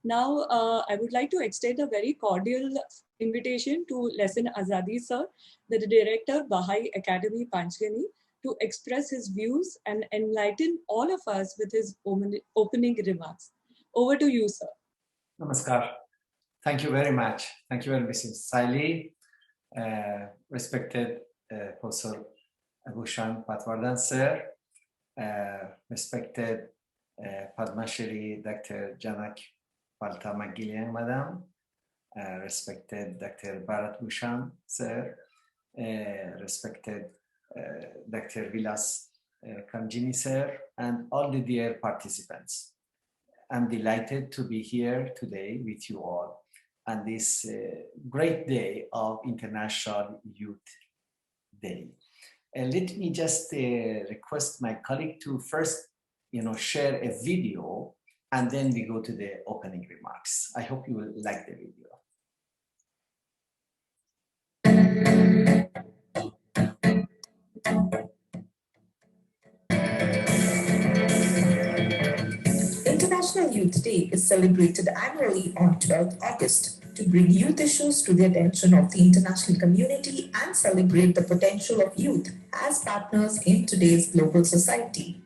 Now, I would like to extend a very cordial invitation to Lesan Azadi, sir, the Director, Baha'i Academy, Panchgani, to express his views and enlighten all of us with his opening remarks. Over to you, sir. Namaskar. Thank you very much. Thank you very much, Mrs. Saili, respected Professor Bhushan Patwardhan, sir, respected Padma Shri Dr. Janak Palta Magilian, madam, respected Dr.Bharat Bhushan, sir, respected Dr.Vilas Karjinni, sir, and all the dear participants. I'm delighted to be here today with you all on this great day of International Youth Day. Let me just request my colleague to first, share a video, and then we go to the opening remarks. I hope you will like the video. International Youth Day is celebrated annually on 12th August to bring youth issues to the attention of the international community and celebrate the potential of youth as partners in today's global society.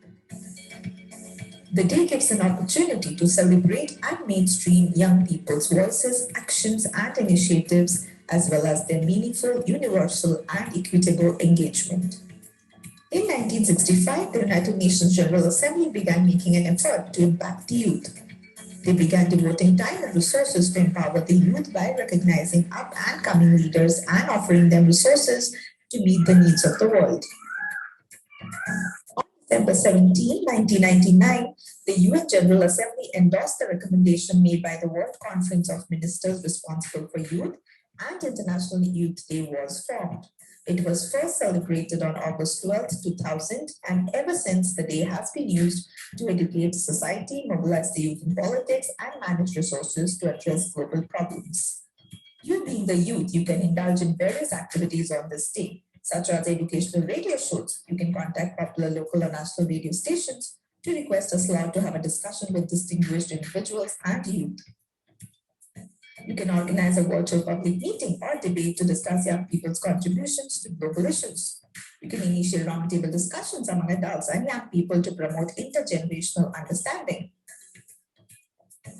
The day gives an opportunity to celebrate and mainstream young people's voices, actions, and initiatives, as well as their meaningful, universal, and equitable engagement. In 1965, the United Nations General Assembly began making an effort to impact the youth. They began devoting time and resources to empower the youth by recognizing up and coming leaders and offering them resources to meet the needs of the world. On December 17, 1999, the UN General Assembly endorsed the recommendation made by the World Conference of Ministers responsible for youth, and International Youth Day was formed. It was first celebrated on August 12, 2000, and ever since the day has been used to educate society, mobilize the youth in politics, and manage resources to address global problems. You being the youth, you can indulge in various activities on this day, such as educational radio shows. You can contact popular local or national radio stations to request a slot to have a discussion with distinguished individuals and youth. You can organize a virtual public meeting or debate to discuss young people's contributions to global issues. You can initiate roundtable discussions among adults and young people to promote intergenerational understanding.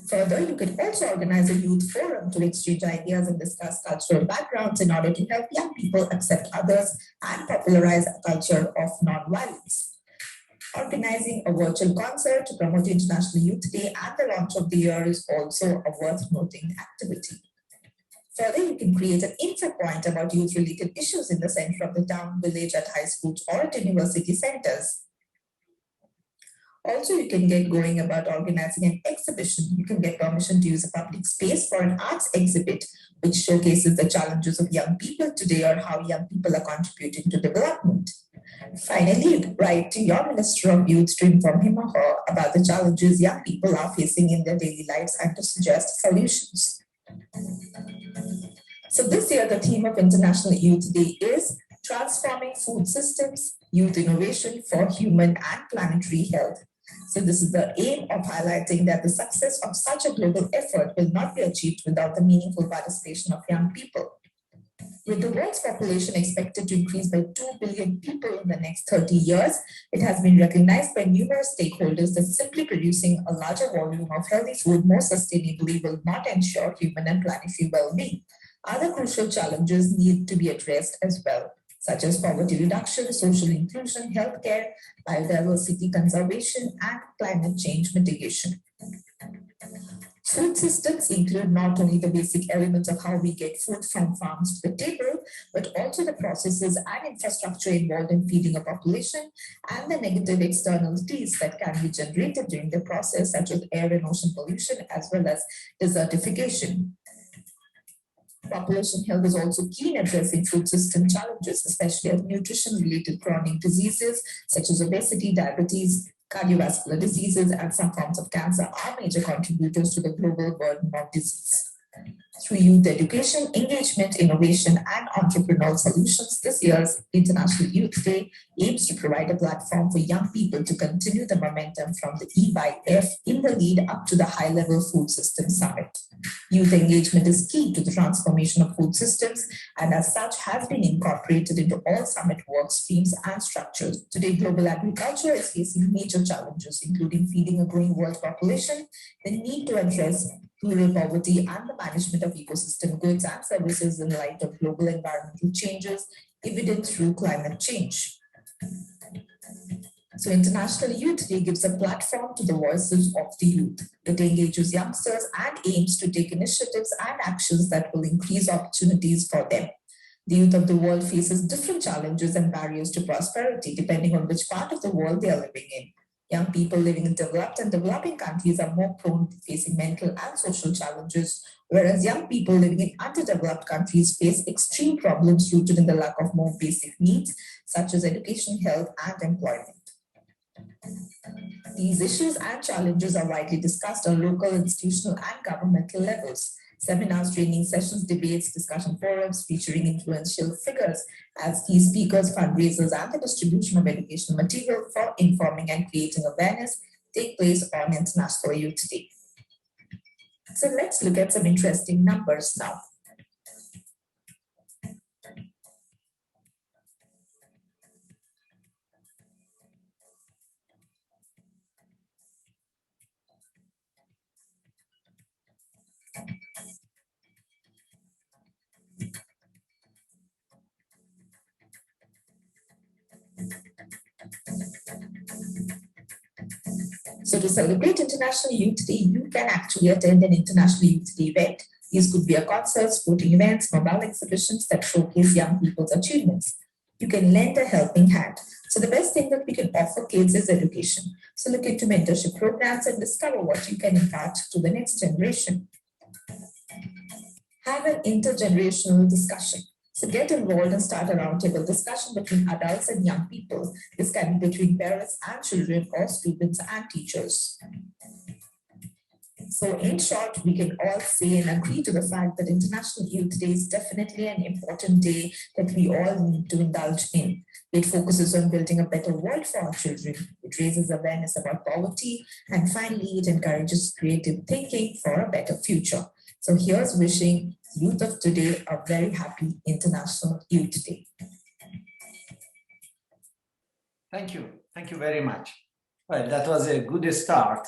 Further, you can also organize a youth forum to exchange ideas and discuss cultural backgrounds in order to help young people accept others and popularize a culture of nonviolence. Organizing a virtual concert to promote International Youth Day and the launch of the year is also a worth noting activity. Further, you can create an info point about youth-related issues in the center of the town, village, at high schools, or at university centers. Also, you can get going about organizing an exhibition. You can get permission to use a public space for an arts exhibit, which showcases the challenges of young people today or how young people are contributing to development. Finally, you can write to your Minister of Youth to inform him or her about the challenges young people are facing in their daily lives and to suggest solutions. So this year, the theme of International Youth Day is Transforming Food Systems, Youth Innovation for Human and Planetary Health. So this is the aim of highlighting that the success of such a global effort will not be achieved without the meaningful participation of young people. With the world's population expected to increase by 2 billion people in the next 30 years, it has been recognized by numerous stakeholders that simply producing a larger volume of healthy food more sustainably will not ensure human and planetary well-being. Other crucial challenges need to be addressed as well, such as poverty reduction, social inclusion, healthcare, biodiversity conservation, and climate change mitigation. Food systems include not only the basic elements of how we get food from farms to the table, but also the processes and infrastructure involved in feeding a population and the negative externalities that can be generated during the process, such as air and ocean pollution, as well as desertification. Population health is also key in addressing food system challenges, especially as nutrition-related chronic diseases such as obesity, diabetes, cardiovascular diseases, and some forms of cancer are major contributors to the global burden of disease. Through youth education, engagement, innovation, and entrepreneurial solutions, this year's International Youth Day aims to provide a platform for young people to continue the momentum from the E by F in the lead up to the high-level food system summit. Youth engagement is key to the transformation of food systems and as such has been incorporated into all summit work streams and structures. Today, global agriculture is facing major challenges, including feeding a growing world population, the need to address rural poverty, and the management of ecosystem goods and services in light of global environmental changes evident through climate change. So International Youth Day gives a platform to the voices of the youth. It engages youngsters and aims to take initiatives and actions that will increase opportunities for them. The youth of the world faces different challenges and barriers to prosperity depending on which part of the world they are living in. Young people living in developed and developing countries are more prone to facing mental and social challenges, whereas young people living in underdeveloped countries face extreme problems rooted in the lack of more basic needs, such as education, health, and employment. These issues and challenges are widely discussed on local, institutional, and governmental levels. Seminars, training sessions, debates, discussion forums featuring influential figures as key speakers, fundraisers, and the distribution of educational material for informing and creating awareness take place on International Youth Day. So let's look at some interesting numbers now. So to celebrate International Youth Day, you can actually attend an International Youth Day event. These could be a concert, sporting events, mobile exhibitions that showcase young people's achievements. You can lend a helping hand. So the best thing that we can offer kids is education. So look into mentorship programs and discover what you can impart to the next generation. Have an intergenerational discussion. So get involved and start a roundtable discussion between adults and young people. This can be between parents and children or students and teachers. So in short, we can all say and agree to the fact that International Youth Day is definitely an important day that we all need to indulge in. It focuses on building a better world for our children. It raises awareness about poverty. And finally, it encourages creative thinking for a better future. So here's wishing youth of today a very happy International Youth Day. Thank you. Thank you very much. Well, that was a good start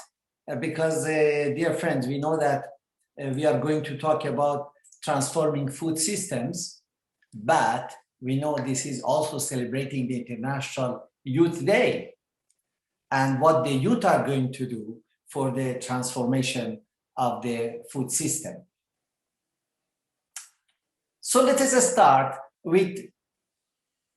because, dear friends, we know that we are going to talk about transforming food systems, but we know this is also celebrating the International Youth Day and what the youth are going to do for the transformation of the food system. So let us start with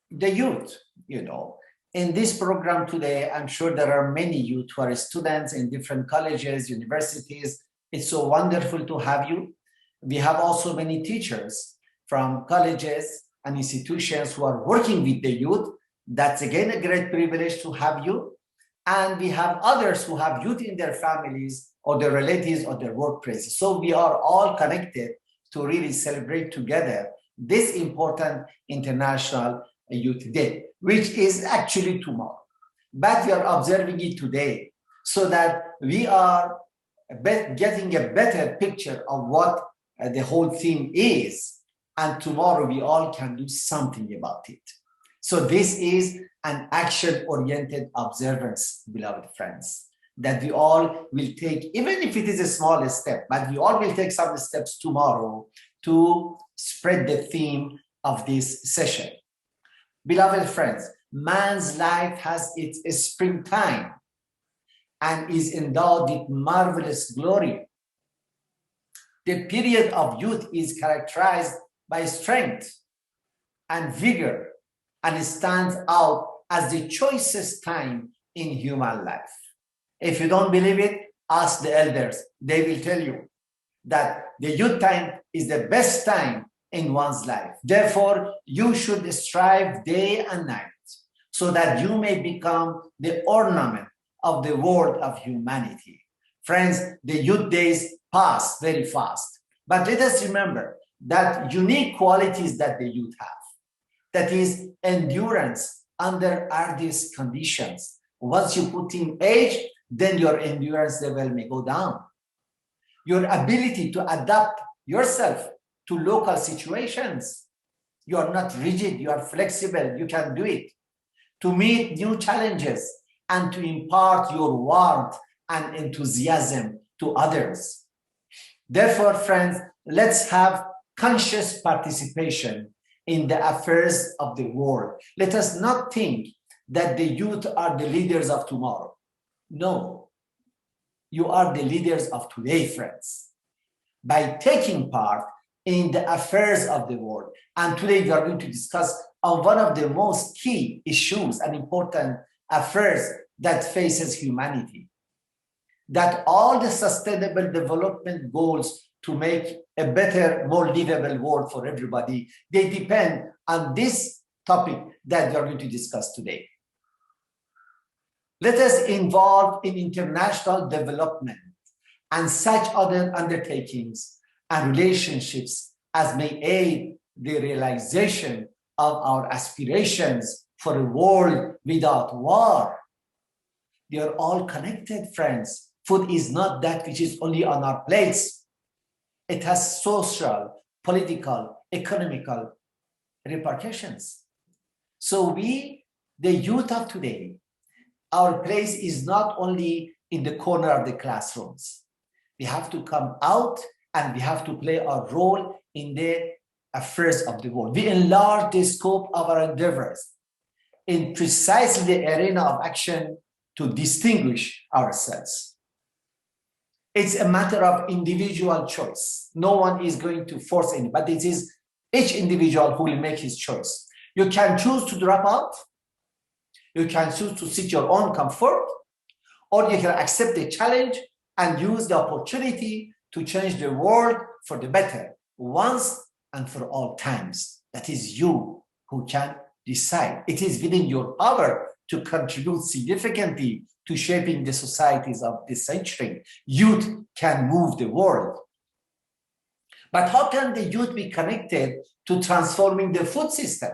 the youth. In this program today, I'm sure there are many youth who are students in different colleges, universities. It's so wonderful to have you. We have also many teachers from colleges and institutions who are working with the youth. That's again a great privilege to have you. And we have others who have youth in their families or their relatives or their workplaces. So we are all connected to really celebrate together this important International Youth Day, which is actually tomorrow. But we are observing it today so that we are getting a better picture of what the whole thing is. And tomorrow we all can do something about it. So this is an action-oriented observance, beloved friends, that we all will take, even if it is a small step, but we all will take some steps tomorrow to spread the theme of this session. Beloved friends, man's life has its springtime and is endowed with marvelous glory. The period of youth is characterized by strength and vigor and stands out as the choicest time in human life. If you don't believe it, ask the elders. They will tell you that the youth time is the best time in one's life. Therefore, you should strive day and night so that you may become the ornament of the world of humanity. Friends, the youth days pass very fast, But let us remember that unique qualities that the youth have, that is endurance under arduous conditions. Once you put in age, then your endurance level may go down. Your ability to adapt yourself to local situations. You are not rigid, you are flexible, you can do it. To meet new challenges and to impart your warmth and enthusiasm to others. Therefore, friends, let's have conscious participation in the affairs of the world. Let us not think that the youth are the leaders of tomorrow. No, you are the leaders of today, friends. By taking part in the affairs of the world. And today we are going to discuss on one of the most key issues and important affairs that faces humanity. That all the sustainable development goals to make a better, more livable world for everybody, they depend on this topic that we are going to discuss today. Let us involve in international development and such other undertakings and relationships as may aid the realization of our aspirations for a world without war. They are all connected, friends. Food is not that which is only on our plates. It has social, political, economical repercussions. So we, the youth of today, our place is not only in the corner of the classrooms. We have to come out and we have to play our role in the affairs of the world. We enlarge the scope of our endeavors in precisely the arena of action to distinguish ourselves. It's a matter of individual choice. No one is going to force any, but it is each individual who will make his choice. You can choose to drop out. You can choose to seek your own comfort, or you can accept the challenge and use the opportunity to change the world for the better, once and for all times. That is you who can decide. It is within your power to contribute significantly to shaping the societies of this century. Youth can move the world. But how can the youth be connected to transforming the food system?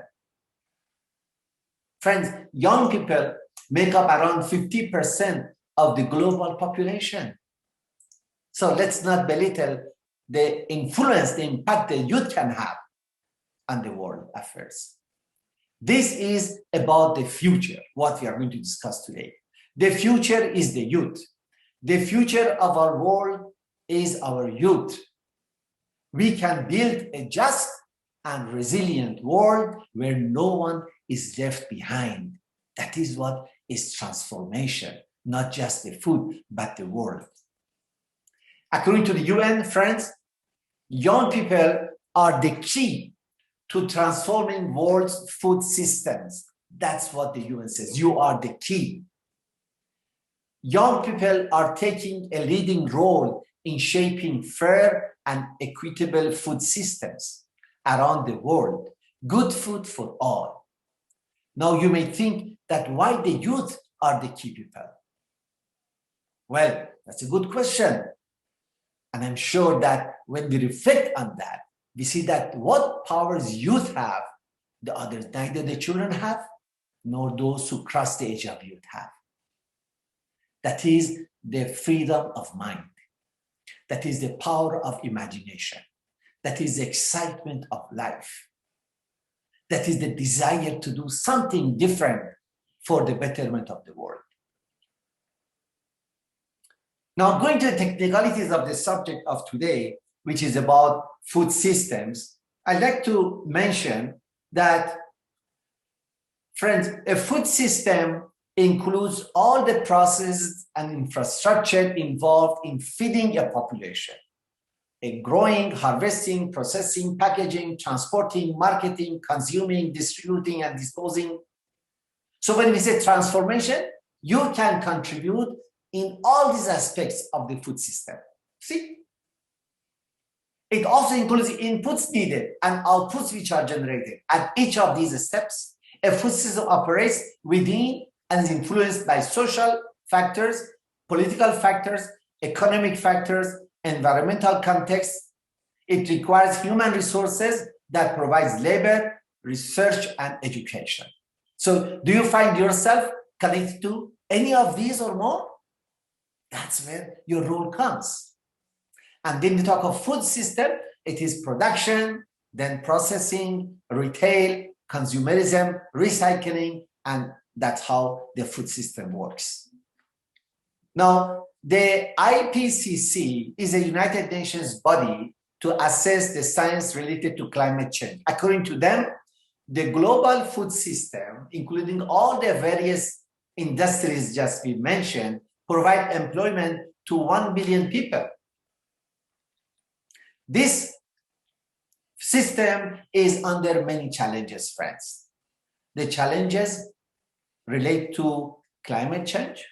Friends, young people make up around 50% of the global population. So let's not belittle the influence, the impact the youth can have on the world affairs. This is about the future, what we are going to discuss today. The future is the youth. The future of our world is our youth. We can build a just and resilient world where no one is left behind. That is what is transformation, not just the food, but the world. According to the UN, friends, young people are the key to transforming world's food systems. That's what the UN says. You are the key. Young people are taking a leading role in shaping fair and equitable food systems around the world. Good food for all. Now you may think that why the youth are the key people? Well, that's a good question. And I'm sure that when we reflect on that, we see that what powers youth have, the others, neither the children have, nor those who cross the age of youth have. That is the freedom of mind. That is the power of imagination. That is the excitement of life. That is the desire to do something different for the betterment of the world. Now, going to the technicalities of the subject of today, which is about food systems, I'd like to mention that, friends, a food system includes all the processes and infrastructure involved in feeding a population. A growing, harvesting, processing, packaging, transporting, marketing, consuming, distributing, and disposing. So when we say transformation, you can contribute in all these aspects of the food system. See? It also includes inputs needed and outputs which are generated. At each of these steps, a food system operates within and is influenced by social factors, political factors, economic factors, environmental context. It requires human resources that provides labor, research, and education. So do you find yourself connected to any of these or more? That's where your role comes. And then we talk of food system, it is production, then processing, retail, consumerism, recycling, and that's how the food system works. Now, the IPCC is a United Nations body to assess the science related to climate change. According to them, the global food system, including all the various industries just we mentioned, provide employment to 1 billion people. This system is under many challenges, friends. The challenges relate to climate change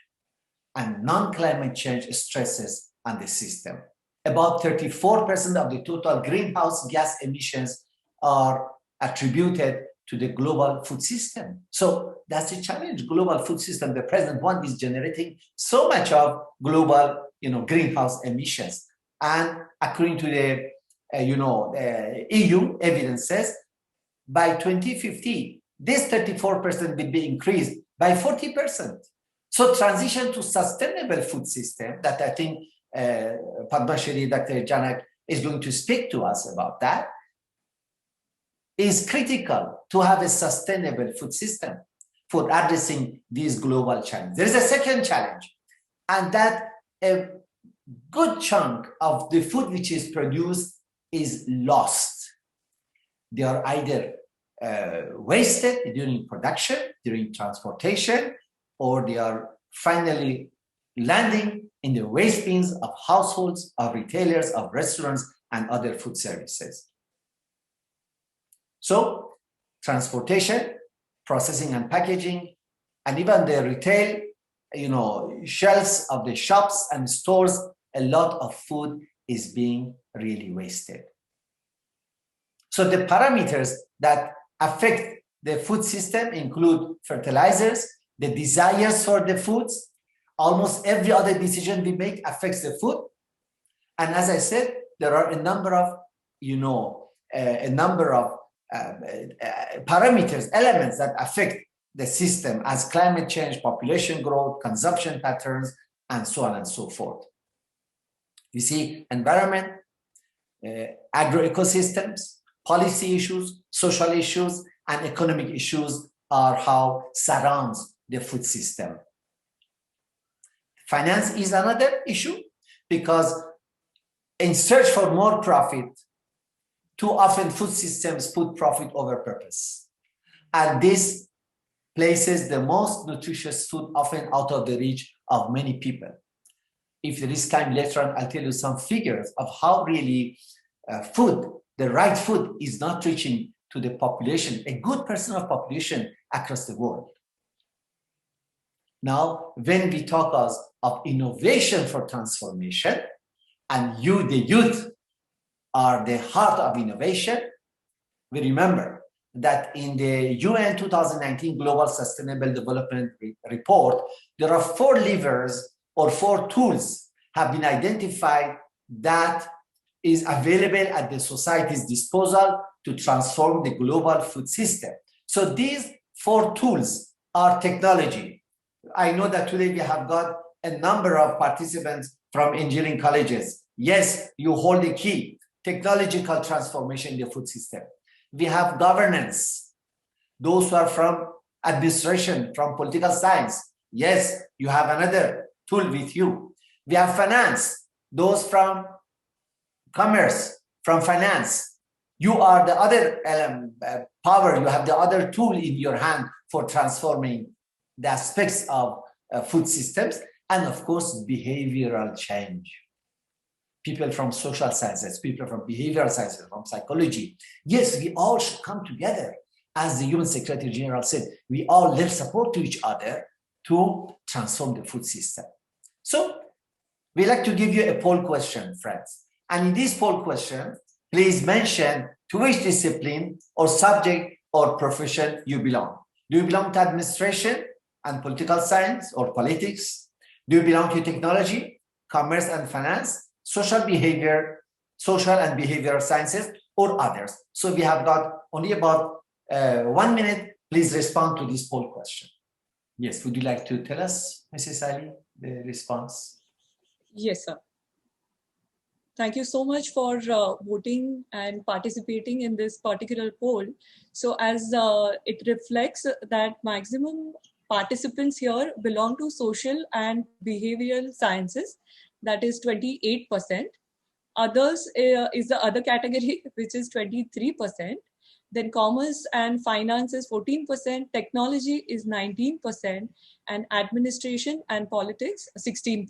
and non-climate change stresses on the system. About 34% of the total greenhouse gas emissions are attributed to the global food system. So that's a challenge. Global food system, the present one, is generating so much of global, greenhouse emissions. And according to the, EU evidences, by 2050, this 34% will be increased by 40%. So transition to sustainable food system that I think Padma Shri, Dr. Janak is going to speak to us about that, is critical to have a sustainable food system for addressing these global challenges. There is a second challenge, and that a good chunk of the food which is produced is lost. They are either wasted during production, during transportation, or they are finally landing in the waste bins of households, of retailers, of restaurants, and other food services. So transportation, processing and packaging, and even the retail, shelves of the shops and stores, a lot of food is being really wasted. So the parameters that affect the food system include fertilizers, the desires for the foods. Almost every other decision we make affects the food. And as I said, there are a number of, parameters, elements that affect the system as climate change, population growth, consumption patterns, and so on and so forth. You see, environment, agro-ecosystems, policy issues, social issues, and economic issues are how surrounds the food system. Finance is another issue because in search for more profit, too often food systems put profit over purpose. And this places the most nutritious food often out of the reach of many people. If there is time later on, I'll tell you some figures of how really the right food is not reaching to the population, a good percent of population across the world. Now, when we talk of innovation for transformation, and the youth are the heart of innovation, we remember that in the UN 2019 Global Sustainable Development Report, there are 4 levers or 4 tools have been identified that is available at the society's disposal to transform the global food system. So these 4 tools are technology. I know that today we have got a number of participants from engineering colleges. Yes, you hold the key, technological transformation in the food system. We have governance, those who are from administration, from political science. Yes, you have another tool with you. We have finance, those from commerce, from finance. You are the other power, you have the other tool in your hand for transforming the aspects of food systems, and of course, behavioral change. People from social sciences, people from behavioral sciences, from psychology. Yes, we all should come together. As the UN Secretary General said, we all lend support to each other to transform the food system. So we like to give you a poll question, friends. And in this poll question, please mention to which discipline or subject or profession you belong. Do you belong to administration and political science or politics? Do you belong to technology, commerce and finance, social behavior, social and behavioral sciences or others. So we have got only about 1 minute. Please respond to this poll question. Yes, would you like to tell us, Mrs. Ali, the response? Yes, sir. Thank you so much for voting and participating in this particular poll. So as it reflects that maximum participants here belong to social and behavioral sciences, that is 28%. Others is the other category, which is 23%. Then commerce and finance is 14%, technology is 19%, and administration and politics 16%.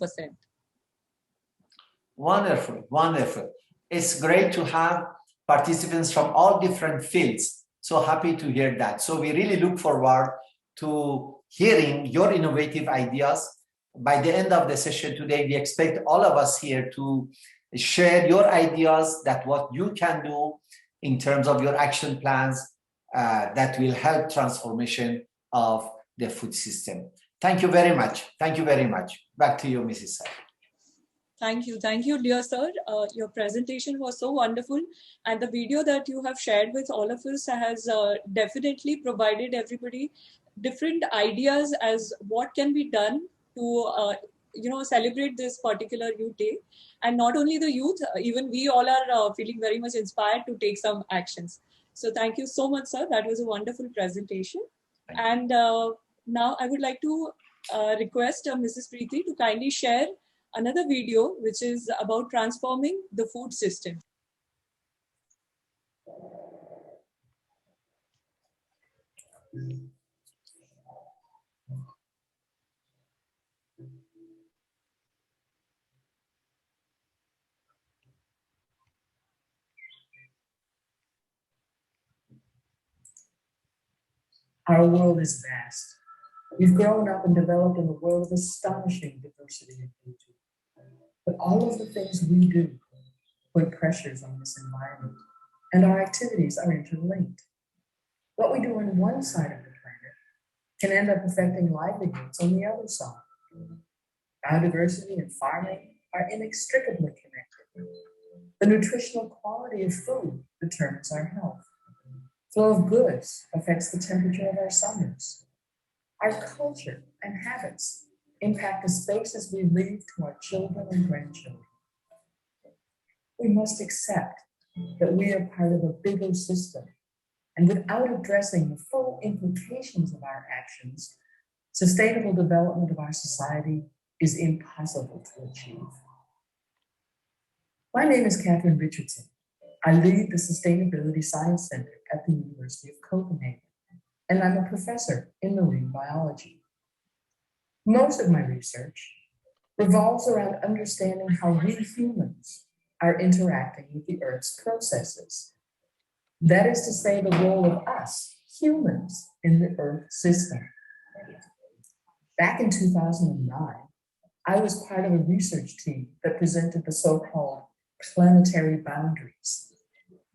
Wonderful, wonderful. It's great to have participants from all different fields. So happy to hear that. So we really look forward to hearing your innovative ideas. By the end of the session today, we expect all of us here to share your ideas, that what you can do in terms of your action plans that will help transformation of the food system. Thank you very much. Thank you very much. Back to you, Mrs. Sai. Thank you, dear sir. Your presentation was so wonderful, and the video that you have shared with all of us has definitely provided everybody different ideas as what can be done to celebrate this particular Youth Day. And not only the youth, even we all are feeling very much inspired to take some actions. So thank you so much, sir. That was a wonderful presentation. And now I would like to request Mrs. Preeti to kindly share another video which is about transforming the food system. Our world is vast. We've grown up and developed in a world of astonishing diversity and beauty. But all of the things we do put pressures on this environment, and our activities are interlinked. What we do on one side of the planet can end up affecting livelihoods on the other side. Biodiversity and farming are inextricably connected. The nutritional quality of food determines our health. Flow of goods affects the temperature of our summers. Our culture and habits impact the spaces we leave to our children and grandchildren. We must accept that we are part of a bigger system, and without addressing the full implications of our actions, sustainable development of our society is impossible to achieve. My name is Catherine Richardson. I lead the Sustainability Science Center at the University of Copenhagen, and I'm a professor in marine biology. Most of my research revolves around understanding how we humans are interacting with the Earth's processes. That is to say, the role of us, humans, in the Earth system. Back in 2009, I was part of a research team that presented the so-called planetary boundaries.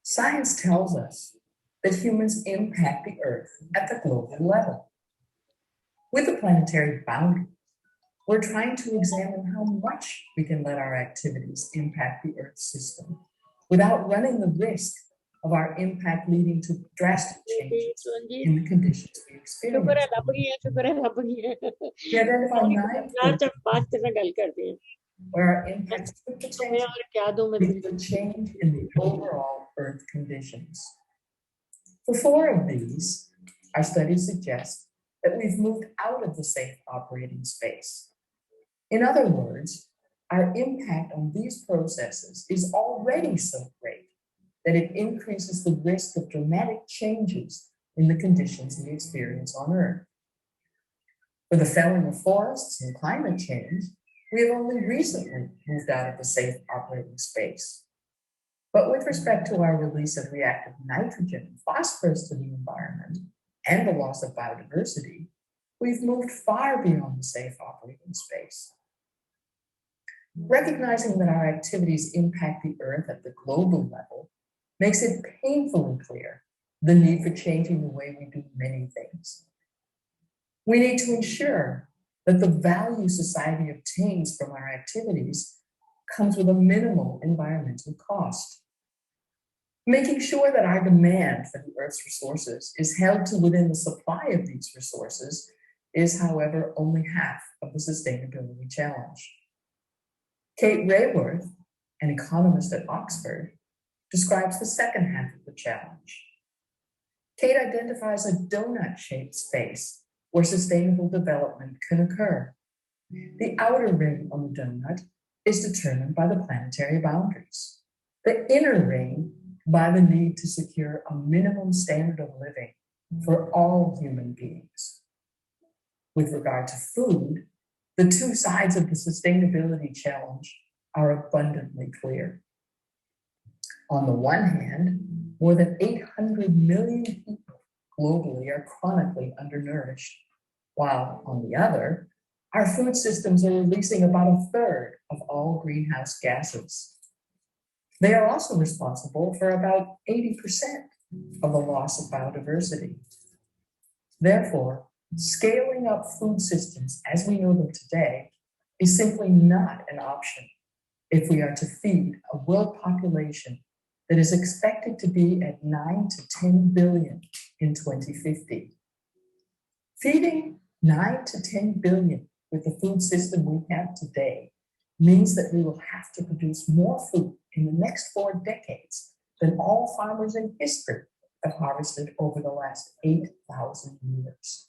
Science tells us that humans impact the Earth at the global level. With the planetary boundaries, we're trying to examine how much we can let our activities impact the Earth system without running the risk of our impact leading to drastic changes in the conditions we experience. We identify 9 where our impacts could potentially lead to a change in the overall Earth conditions. For 4 of these, our studies suggest that we've moved out of the safe operating space. In other words, our impact on these processes is already so great that it increases the risk of dramatic changes in the conditions we experience on Earth. For the felling of forests and climate change, we have only recently moved out of the safe operating space. But with respect to our release of reactive nitrogen and phosphorus to the environment and the loss of biodiversity, we've moved far beyond the safe operating space. Recognizing that our activities impact the Earth at the global level makes it painfully clear the need for changing the way we do many things. We need to ensure that the value society obtains from our activities comes with a minimal environmental cost. Making sure that our demand for the Earth's resources is held to within the supply of these resources is, however, only half of the sustainability challenge. Kate Raworth, an economist at Oxford, describes the second half of the challenge. Kate identifies a donut-shaped space where sustainable development can occur. The outer ring on the donut is determined by the planetary boundaries. The inner ring by the need to secure a minimum standard of living for all human beings. With regard to food, the two sides of the sustainability challenge are abundantly clear. On the one hand, more than 800 million people globally are chronically undernourished, while on the other, our food systems are releasing about a third of all greenhouse gases. They are also responsible for about 80% of the loss of biodiversity. Therefore, scaling up food systems as we know them today is simply not an option if we are to feed a world population that is expected to be at 9 to 10 billion in 2050. Feeding 9 to 10 billion with the food system we have today means that we will have to produce more food in the next 4 decades than all farmers in history have harvested over the last 8,000 years.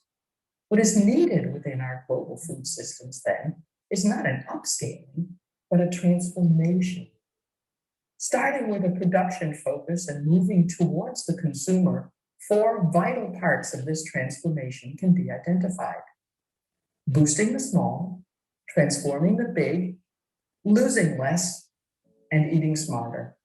What is needed within our global food systems then is not an upscaling, but a transformation. Starting with a production focus and moving towards the consumer, 4 vital parts of this transformation can be identified: boosting the small, transforming the big, losing less, and eating smarter.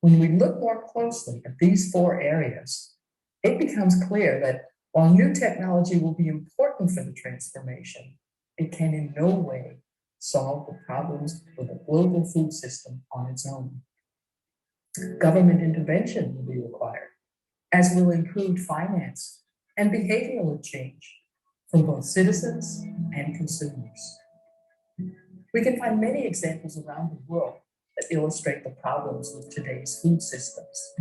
When we look more closely at these 4 areas, it becomes clear that while new technology will be important for the transformation, it can in no way solve the problems of the global food system on its own. Government intervention will be required, as will improved finance and behavioral change from both citizens and consumers. We can find many examples around the world that illustrate the problems with today's food systems.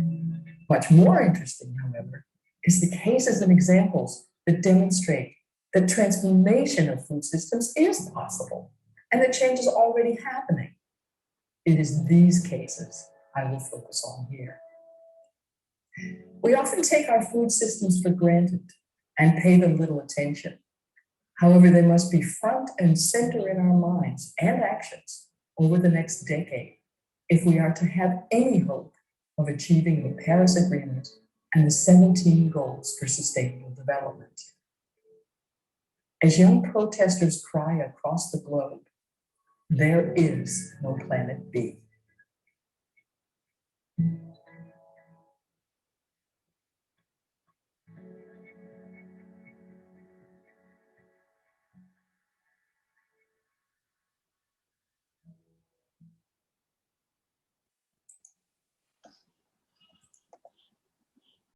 Much more interesting, however, is the cases and examples that demonstrate that transformation of food systems is possible and that change is already happening. It is these cases I will focus on here. We often take our food systems for granted and pay them little attention. However, they must be front and center in our minds and actions over the next decade if we are to have any hope of achieving the Paris Agreement and the 17 goals for sustainable development. As young protesters cry across the globe, there is no planet B.